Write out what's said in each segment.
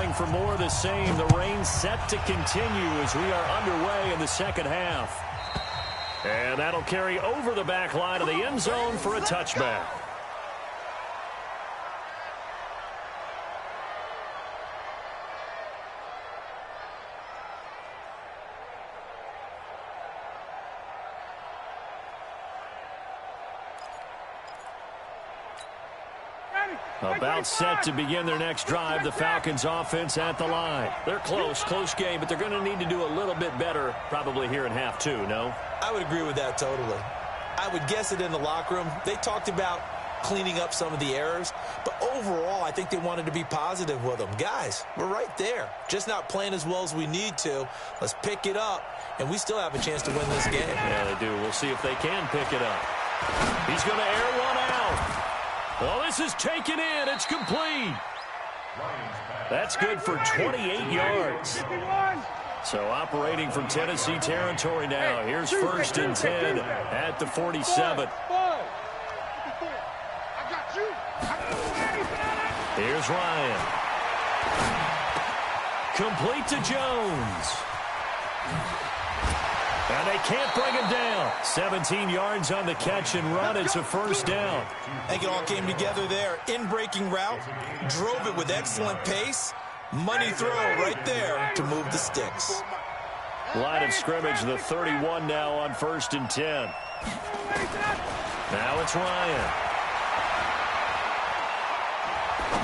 calling for more of the same. The rain set to continue as we are underway in the second half. And that'll carry over the back line of the end zone for a touchback. About set to begin their next drive, the Falcons offense at the line. They're close game, but they're going to need to do a little bit better probably here in half two, no? I would agree with that totally. I would guess it in the locker room. They talked about cleaning up some of the errors, but overall I think they wanted to be positive with them. Guys, we're right there. Just not playing as well as we need to. Let's pick it up, and we still have a chance to win this game. Yeah, they do. We'll see if they can pick it up. He's going to air one out. Well, this is taken in. It's complete. That's good for 28 yards. So operating from Tennessee territory now. Here's 1st and 10 at the 47. Here's Ryan. Complete to Jones. And they can't bring him down. 17 yards on the catch and run. It's a 1st down. I think it all came together there. In-breaking route. Drove it with excellent pace. Money throw right there to move the sticks. Line of scrimmage, the 31 now on 1st and 10. Now it's Ryan.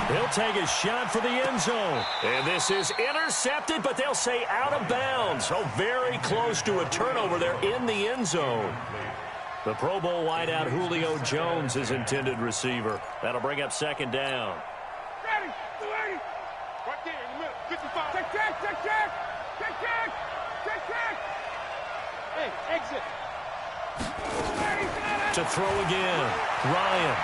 He'll take a shot for the end zone. And this is intercepted, but they'll say out of bounds. So very close to a turnover there in the end zone. The Pro Bowl wideout Julio Jones is intended receiver. That'll bring up 2nd down. Ready, ready. Right there in the middle, 55. Check. Hey, exit. To throw again, Ryan.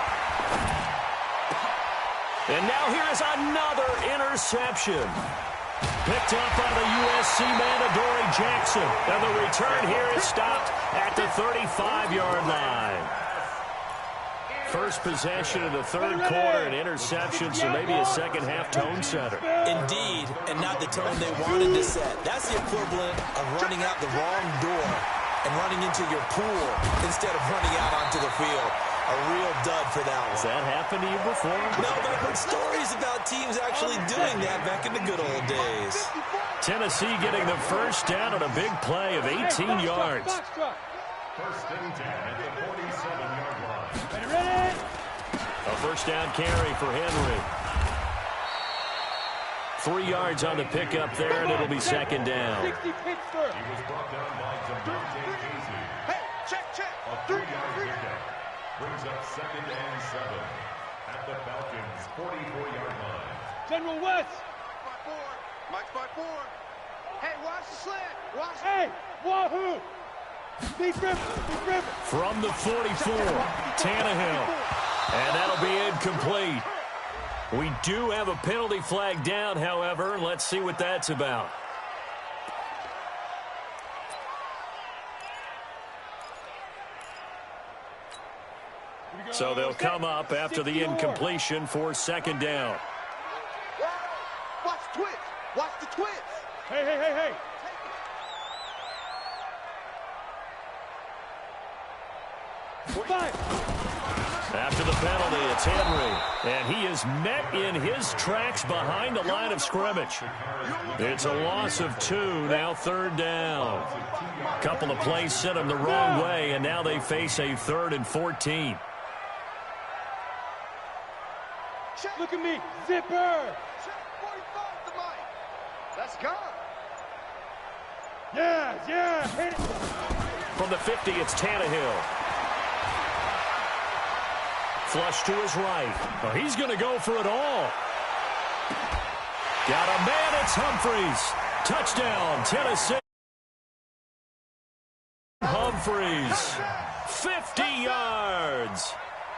And now here is another interception. Picked up by the USC man, Adoree Jackson. And the return here is stopped at the 35-yard line. First possession of the 3rd quarter, an interception, so maybe a second-half tone setter. Indeed, and not the tone they wanted to set. That's the equivalent of running out the wrong door and running into your pool instead of running out onto the field. A real dud for that one. Has that happened to you before? No, but I've heard stories about teams actually doing that back in the good old days. Tennessee getting the 1st down on a big play of 18 yards. 1st and 10 at the 47-yard line. Ready? A 1st down carry for Henry. 3 yards on the pickup there, and it'll be 2nd down. 60 Pittsburgh. He was brought down by Devontae Casey. Hey, check. A 3-yard pickup. Brings up 2nd and 7 at the Falcons' 44-yard line. General West. Mike's by 4. Hey, watch the slant. Watch. Hey, wahoo. Big rip. From the 44, Tannehill. And that'll be incomplete. We do have a penalty flag down, however. Let's see what that's about. So they'll come up after the incompletion for 2nd down. Watch the twitch. Watch the twitch. Hey. After the penalty, it's Henry. And he is met in his tracks behind the line of scrimmage. It's a loss of 2, now 3rd down. Couple of plays sent him the wrong way, and now they face a 3rd and 14. Look at me, zipper. Check 45 to Mike. Let's go. Yeah, hit it. From the 50, it's Tannehill. Flush to his right. Oh, he's going to go for it all. Got a man, it's Humphreys. Touchdown, Tennessee. Humphreys, 50 yards.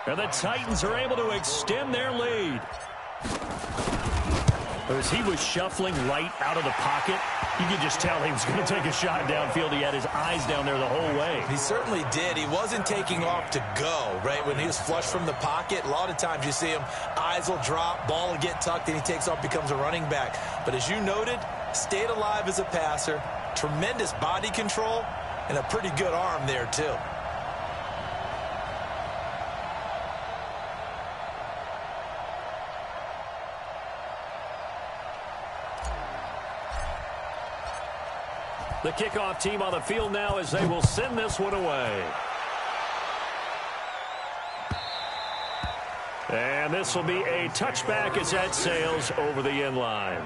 And the Titans are able to extend their lead. As he was shuffling right out of the pocket, you could just tell he was going to take a shot downfield. He had his eyes down there the whole way. He certainly did. He wasn't taking off to go, right? When he was flush from the pocket, a lot of times you see him, eyes will drop, ball will get tucked, and he takes off, becomes a running back. But as you noted, stayed alive as a passer, tremendous body control, and a pretty good arm there, too. The kickoff team on the field now as they will send this one away. And this will be a touchback as that sails over the end line.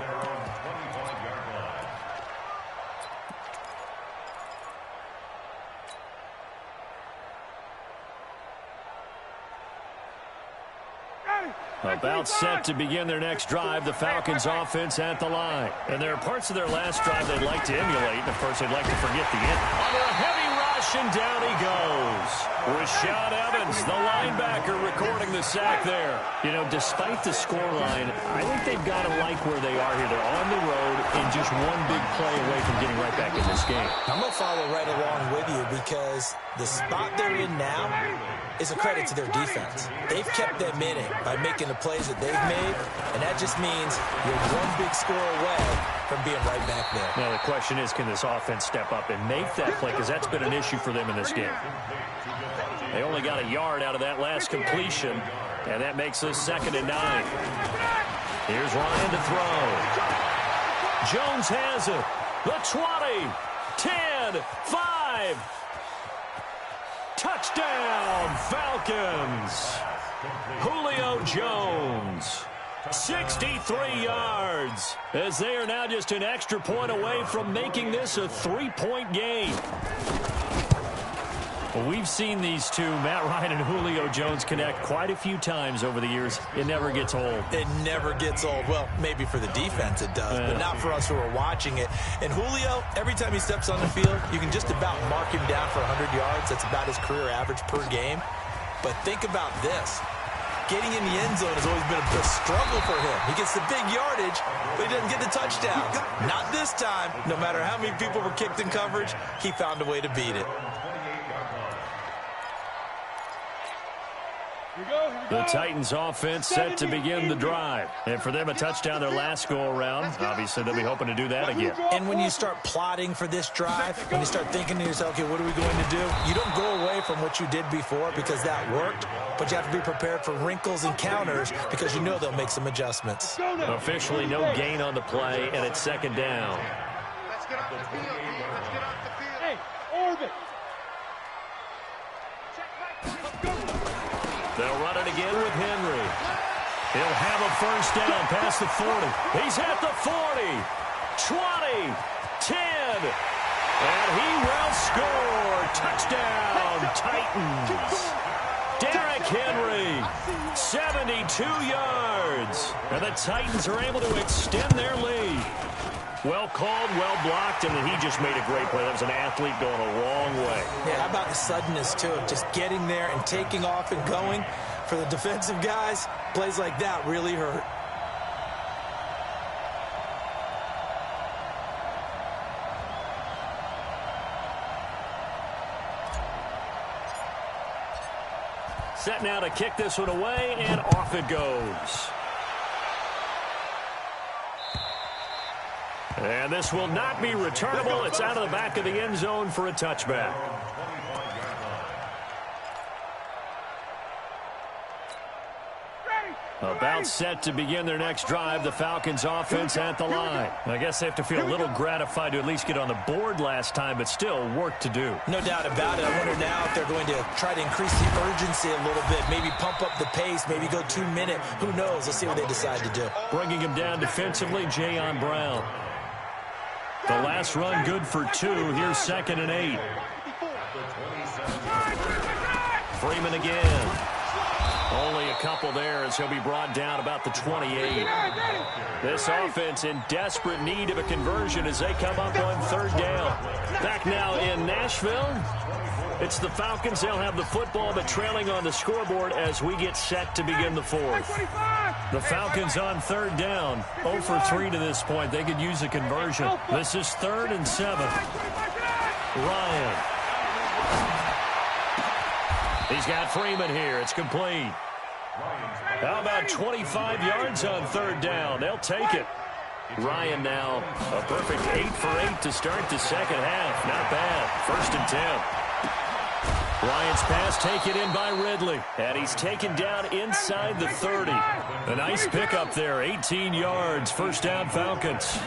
About set to begin their next drive, the Falcons offense at the line. And there are parts of their last drive they'd like to emulate. And, of course, they'd like to forget the end. Under a heavy rush, and down he goes. Rashaan Evans, the linebacker, recording the sack there. You know, despite the scoreline, I think they've got to like where they are here. They're on the road and just one big play away from getting right back in this game. I'm going to follow right along with you because the spot they're in now is a credit to their defense. They've kept them in it by making the plays that they've made, and that just means you're one big score away from being right back there. Now, the question is, can this offense step up and make that play? Because that's been an issue for them in this game. They only got a yard out of that last completion, and that makes this 2nd and 9. Here's Ryan to throw. Jones has it. The 20, 10, 5. Touchdown, Falcons. Julio Jones, 63 yards, as they are now just an extra point away from making this a 3-point game. Well, we've seen these two, Matt Ryan and Julio Jones, connect quite a few times over the years. It never gets old. It never gets old. Well, maybe for the defense it does, but not for us who are watching it. And Julio, every time he steps on the field, you can just about mark him down for 100 yards. That's about his career average per game. But think about this. Getting in the end zone has always been a struggle for him. He gets the big yardage, but he doesn't get the touchdowns. Not this time. No matter how many people were kicked in coverage, he found a way to beat it. The Titans offense set to begin the drive. And for them, a touchdown their last go-around. Obviously, they'll be hoping to do that again. And when you start plotting for this drive, when you start thinking to yourself, okay, what are we going to do? You don't go away from what you did before because that worked, but you have to be prepared for wrinkles and counters because you know they'll make some adjustments. Officially, no gain on the play, and it's 2nd down. Let's get off the field. Let's get off the field. Hey, orbit. They'll run it again with Henry. He'll have a first down past the 40. He's at the 40, 20, 10, and he will score. Touchdown, Titans. Derrick Henry, 72 yards. And the Titans are able to extend their lead. Well called, well blocked, and he just made a great play. That was an athlete going a long way. Yeah, how about the suddenness, too, of just getting there and taking off and going? For the defensive guys, plays like that really hurt. Set now to kick this one away, and off it goes. And this will not be returnable. It's out of the back of the end zone for a touchback. About set to begin their next drive, the Falcons offense at the line. I guess they have to feel a little gratified to at least get on the board last time, but still work to do. No doubt about it. I wonder now if they're going to try to increase the urgency a little bit, maybe pump up the pace, maybe go 2-minute. Who knows? Let's see what they decide to do. Bringing him down defensively, Jayon Brown. The last run good for 2. Here's 2nd and 8. Freeman again. Only a couple there as he'll be brought down about the 28. This offense in desperate need of a conversion as they come up on 3rd down. Back now in Nashville. It's the Falcons. They'll have the football, but trailing on the scoreboard as we get set to begin the fourth. The Falcons on third down. 0 for 3 to this point. They could use a conversion. This is 3rd and 7. Ryan. He's got Freeman here. It's complete. How about 25 yards on third down? They'll take it. Ryan now, a perfect 8 for 8 to start the second half. Not bad. 1st and 10. Ryan's pass taken in by Ridley. And he's taken down inside the 30. A nice pickup there. 18 yards. 1st down Falcons.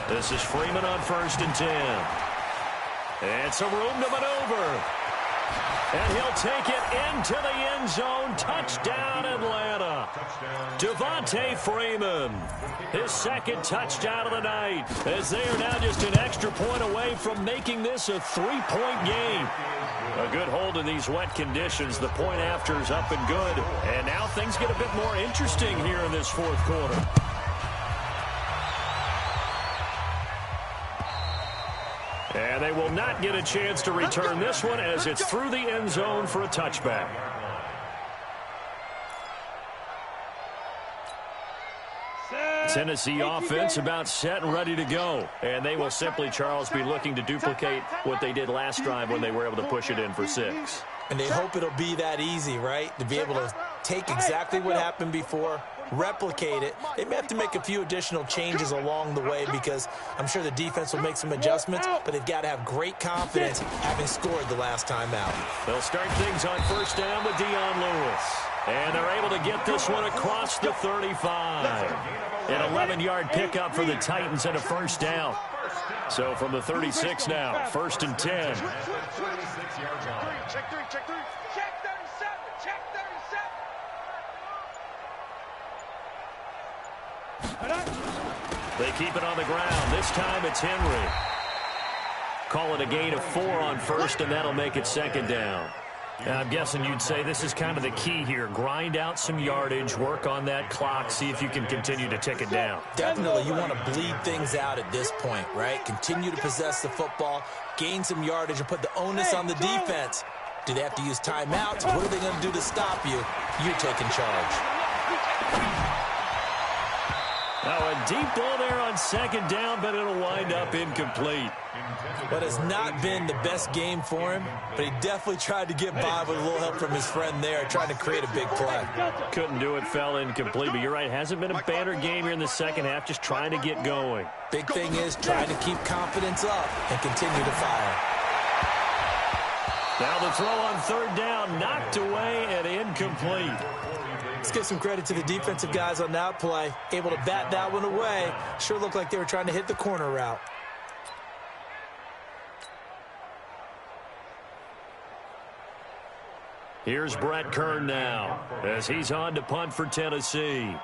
This is Freeman on 1st and 10. And some room to maneuver. And he'll take it into the end zone. Touchdown, Atlanta. Devontae Freeman, his 2nd touchdown of the night, as they are now just an extra point away from making this a 3-point game. A good hold in these wet conditions. The point after is up and good. And now things get a bit more interesting here in this 4th quarter. And they will not get a chance to return this one as it's through the end zone for a touchback. Tennessee offense about set and ready to go. And they will simply, Charles, be looking to duplicate what they did last drive when they were able to push it in for 6. And they hope it'll be that easy, right? To be able to take exactly what happened before, replicate it. They may have to make a few additional changes along the way because I'm sure the defense will make some adjustments, but they've got to have great confidence having scored the last time out. They'll start things on 1st down with Dion Lewis. And they're able to get this one across the 35. An 11-yard pickup for the Titans and a 1st down. So from the 36 now, 1st and 10. Check 3. Check 37. Check 37. They keep it on the ground. This time it's Henry. Call it a gain of 4 on 1st, and that'll make it 2nd down. And I'm guessing you'd say this is kind of the key here. Grind out some yardage, work on that clock, see if you can continue to tick it down. Definitely, you want to bleed things out at this point, right? Continue to possess the football, gain some yardage, and put the onus on the defense. Do they have to use timeouts? What are they going to do to stop you? You're taking charge. Now a deep ball there on 2nd down, but it'll wind up incomplete. What has not been the best game for him, but he definitely tried to get by with a little help from his friend there, trying to create a big play. Couldn't do it, fell incomplete, but you're right, hasn't been a banner game here in the second half, just trying to get going. Big thing is trying to keep confidence up and continue to fire. Now the throw on 3rd down, knocked away and incomplete. Let's give some credit to the defensive guys on that play. Able to bat that one away. Sure looked like they were trying to hit the corner route. Here's Brett Kern now as he's on to punt for Tennessee.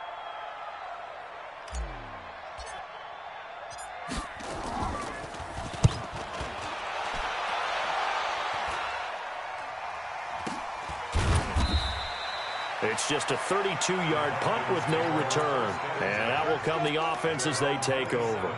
It's just a 32-yard punt with no return. And that will come the offense as they take over.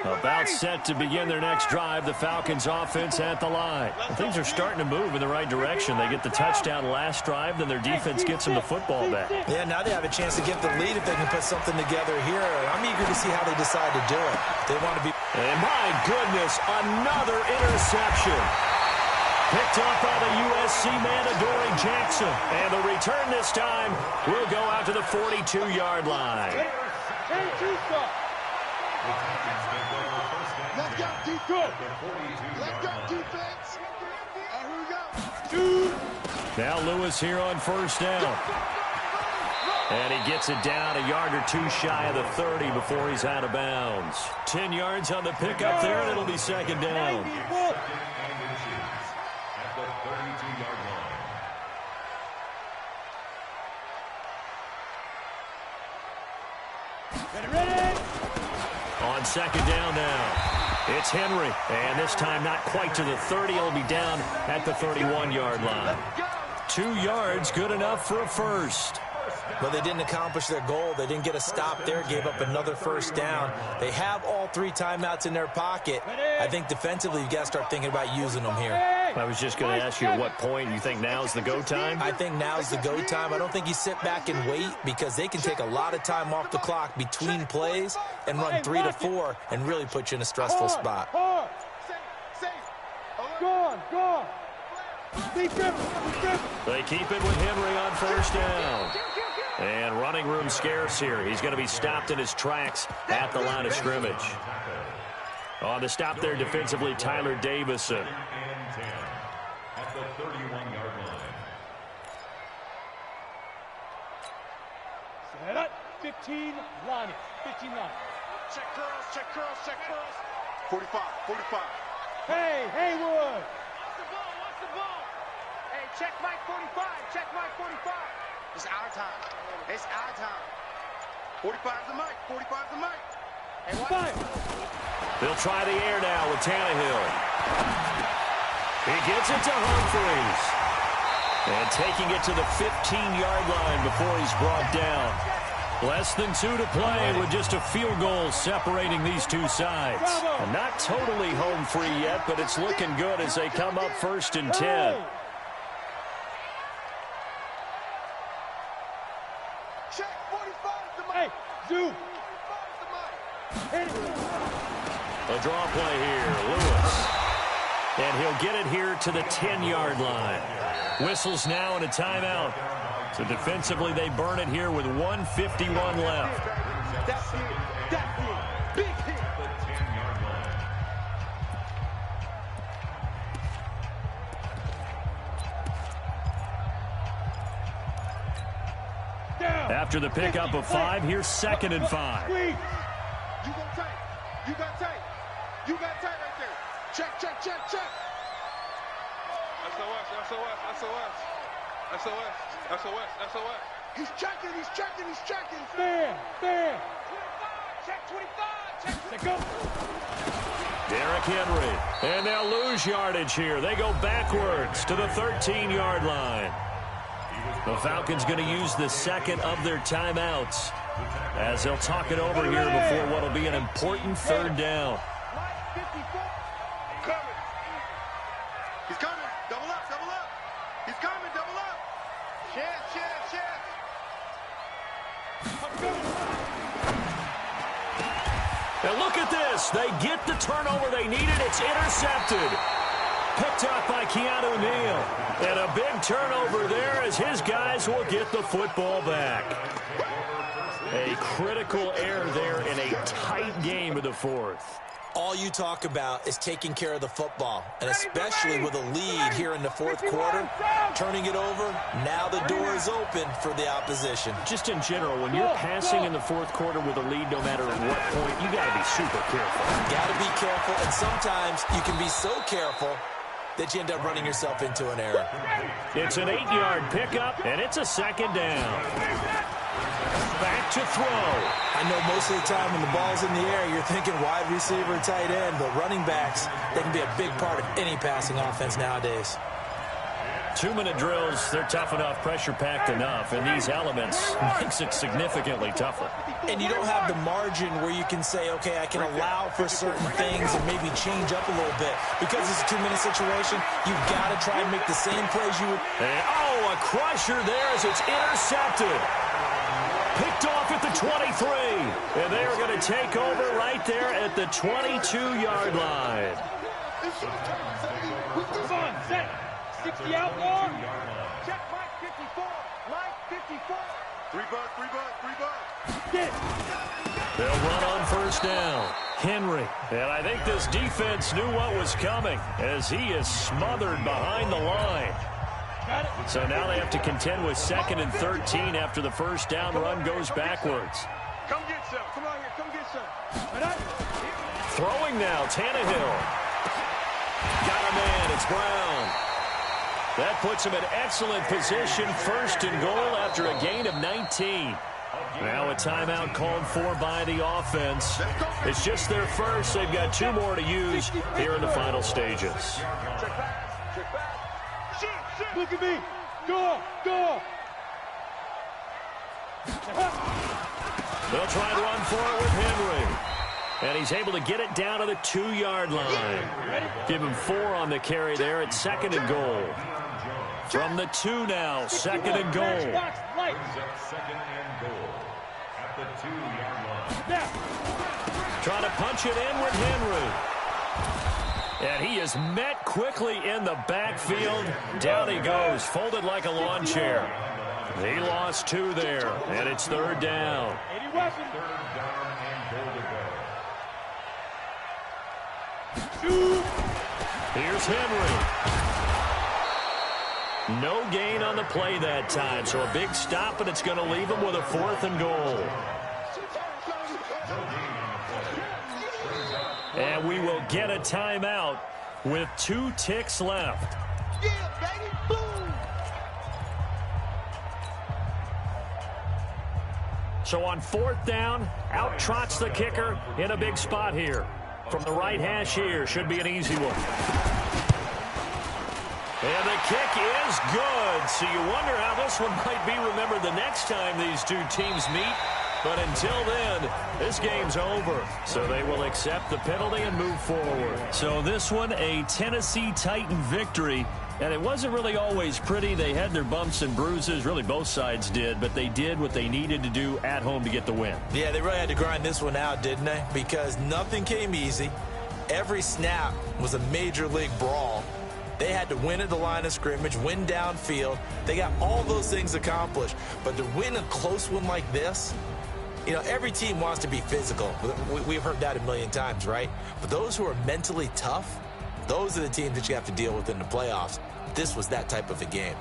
About set to begin their next drive, the Falcons offense at the line. Things are starting to move in the right direction. They get the touchdown last drive, then their defense gets them the football back. Yeah, now they have a chance to get the lead if they can put something together here. I'm eager to see how they decide to do it. They want to be... And my goodness, another interception. Picked up by the USC man, Adoree Jackson. And the return this time will go out to the 42-yard line. Let's go, defense. Let's go, defense. Here we go. Now Lewis here on 1st down. And he gets it down a yard or 2 shy of the 30 before he's out of bounds. 10 yards on the pickup there, and it'll be 2nd down. On 2nd down now. It's Henry, and this time not quite to the 30. He'll be down at the 31-yard line. 2 yards, good enough for a first. Well, they didn't accomplish their goal. They didn't get a stop there, gave up another first down. They have all 3 timeouts in their pocket. I think defensively you've got to start thinking about using them here. I was just going to ask you at what point you think now's the go time? I think now's the go time. I don't think you sit back and wait because they can take a lot of time off the clock between plays and run 3 to 4 and really put you in a stressful spot. Go on. They keep it with Henry on first down. And running room scarce here. He's going to be stopped in his tracks at the line of scrimmage. On the stop there defensively, Tyler Davison. At the 31-yard line. Set up. 15 line. 15 line. Check curls. 45. Hey, Haywood. Watch the ball. Hey, check Mike 45. It's our time. 45's the mic. Hey, watch. They'll try the air now with Tannehill. He gets it to Humphries. And taking it to the 15-yard line before he's brought down. Less than 2 to play with just a field goal separating these two sides. And not totally home free yet, but it's looking good as they come up 1st and 10. Check 45's the mic. Hey, Zoo. 45's the mic. A draw play here, Lewis. And he'll get it here to the 10-yard line. Whistles now and a timeout. So defensively, they burn it here with 1:51 left. That's it. Big hit. The 10-yard line. Down. After the pickup of 5, here's 2nd and 5. You got tight. You got tight right there. Check. SOS. He's checking. Stand. Check 25. Check. Go. Derrick Henry. And they'll lose yardage here. They go backwards to the 13-yard line. The Falcons going to use the 2nd of their timeouts as they'll talk it over here before what will be an important 3rd down. He's coming. Double up. He's coming. Double up. Chance. And look at this. They get the turnover they needed. It's intercepted. Picked up by Keanu Neal. And a big turnover there as his guys will get the football back. A critical error there in a tight game of the 4th. All you talk about is taking care of the football, and especially with a lead here in the 4th quarter, turning it over, now the door is open for the opposition. Just in general, when you're passing in the 4th quarter with a lead, no matter at what point, you got to be super careful. Got to be careful, and sometimes you can be so careful that you end up running yourself into an error. It's an 8-yard pickup, and it's a 2nd down. Back to throw. I know most of the time when the ball's in the air, you're thinking wide receiver, tight end, but running backs, they can be a big part of any passing offense nowadays. 2-minute drills, they're tough enough, pressure-packed enough, and these elements makes it significantly tougher. And you don't have the margin where you can say, okay, I can allow for certain things and maybe change up a little bit. Because it's a 2-minute situation, you've got to try and make the same plays you would. And, a crusher there as it's intercepted. Picked off at the 23. And they are going to take over right there at the 22-yard line. Set. 60 out long. Check Mike 54. Mike 54. 3 bucks. Get. They'll run on first down. Henry. And I think this defense knew what was coming as he is smothered behind the line. So now they have to contend with 2nd and 13 after the first down run goes backwards. Come get some. Come on here. Come get some. Throwing now, Tannehill. Got a man. It's Brown. That puts him in excellent position, 1st and goal after a gain of 19. Now a timeout called for by the offense. It's just their first. They've got 2 more to use here in the final stages. Check back. Look at me. Go. They'll try and run for it with Henry. And he's able to get it down to the 2-yard line. Give him 4 on the carry there at 2nd and goal. From the 2 now, 2nd and goal. Brings up 2nd and goal at the 2-yard line. Trying to punch it in with Henry. And he is met quickly in the backfield. Down he goes, folded like a lawn chair. He lost 2 there, and it's 3rd down. 3rd down and goal to go. Here's Henry. No gain on the play that time, so a big stop, and it's going to leave him with a 4th and goal. And we will get a timeout with 2 ticks left. Yeah, baby, boom. So on 4th down, out trots the kicker in a big spot here. From the right hash here, should be an easy one. And the kick is good. So you wonder how this one might be remembered the next time these 2 teams meet. But until then, this game's over. So they will accept the penalty and move forward. So this one, a Tennessee Titan victory. And it wasn't really always pretty. They had their bumps and bruises. Really, both sides did. But they did what they needed to do at home to get the win. Yeah, they really had to grind this one out, didn't they? Because nothing came easy. Every snap was a major league brawl. They had to win at the line of scrimmage, win downfield. They got all those things accomplished. But to win a close one like this, you know, every team wants to be physical. We've heard that a million times, right? But those who are mentally tough, those are the teams that you have to deal with in the playoffs. This was that type of a game.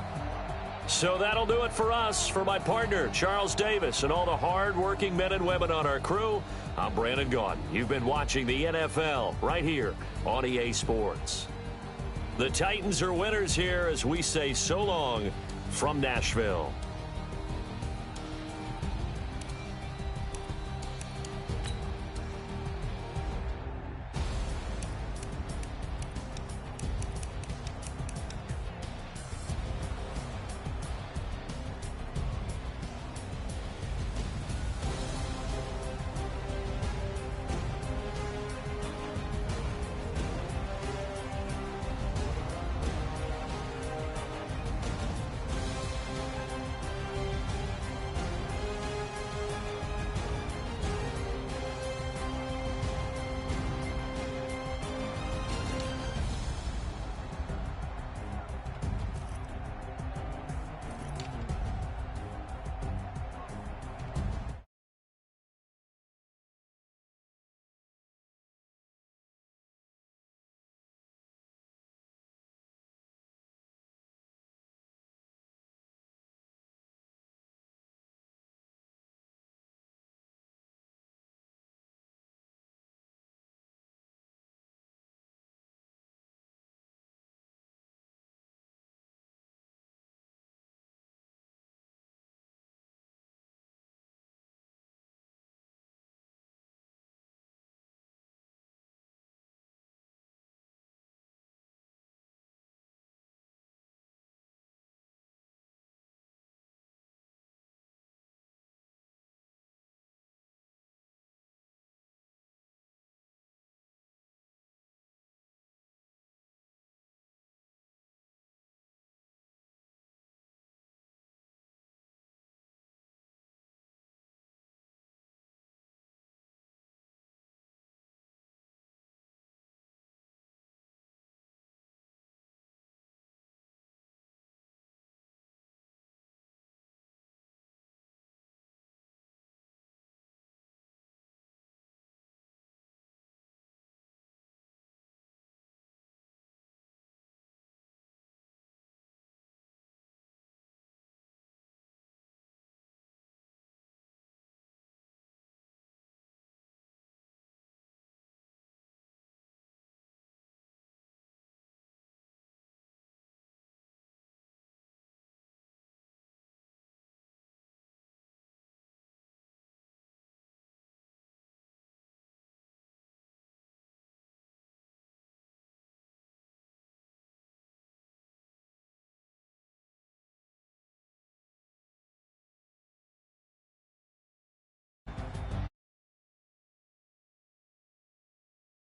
So that'll do it for us. For my partner, Charles Davis, and all the hard-working men and women on our crew, I'm Brandon Gaudin. You've been watching the NFL right here on EA Sports. The Titans are winners here as we say so long from Nashville.